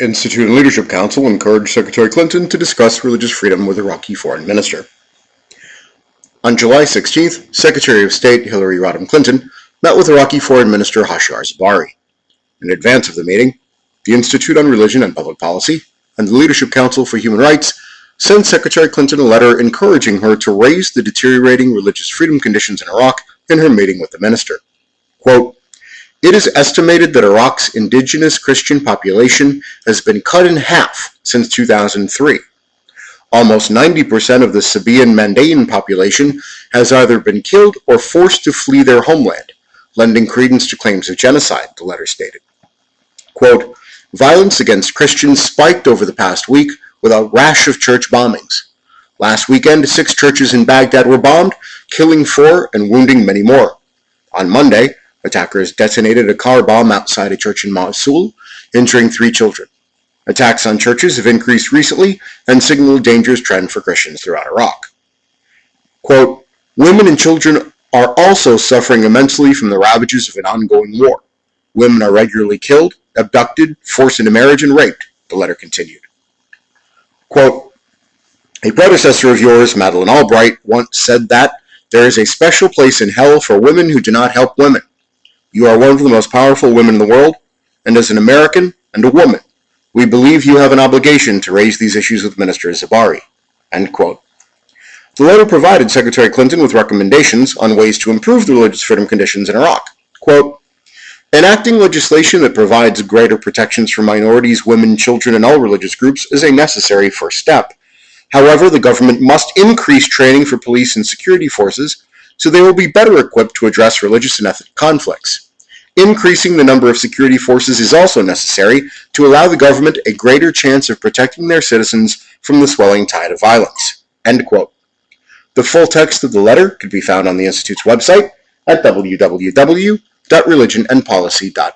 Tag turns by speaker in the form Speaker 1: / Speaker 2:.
Speaker 1: Institute and Leadership Council encouraged Secretary Clinton to discuss religious freedom with Iraqi Foreign Minister. On July 16th, Secretary of State Hillary Rodham Clinton met with Iraqi Foreign Minister Hashar Zebari. In advance of the meeting, the Institute on Religion and Public Policy and the Leadership Council for Human Rights sent Secretary Clinton a letter encouraging her to raise the deteriorating religious freedom conditions in Iraq in her meeting with the minister. Quote, "It is estimated that Iraq's indigenous Christian population has been cut in half since 2003. Almost 90% of the Sabian Mandaean population has either been killed or forced to flee their homeland, lending credence to claims of genocide," the letter stated. Quote, "Violence against Christians spiked over the past week with a rash of church bombings. Last weekend, 6 churches in Baghdad were bombed, killing 4 and wounding many more. On Monday, attackers detonated a car bomb outside a church in Mosul, injuring 3 children. Attacks on churches have increased recently and signal a dangerous trend for Christians throughout Iraq." Quote, "Women and children are also suffering immensely from the ravages of an ongoing war. Women are regularly killed, abducted, forced into marriage, and raped," the letter continued. Quote, "A predecessor of yours, Madeleine Albright, once said that there is a special place in hell for women who do not help women. You are one of the most powerful women in the world, and as an American and a woman, we believe you have an obligation to raise these issues with Minister Zebari." End quote. The letter provided Secretary Clinton with recommendations on ways to improve the religious freedom conditions in Iraq. Quote, "Enacting legislation that provides greater protections for minorities, women, children, and all religious groups is a necessary first step. However, the government must increase training for police and security forces so they will be better equipped to address religious and ethnic conflicts. Increasing the number of security forces is also necessary to allow the government a greater chance of protecting their citizens from the swelling tide of violence." End quote. The full text of the letter could be found on the Institute's website at www.religionandpolicy.org.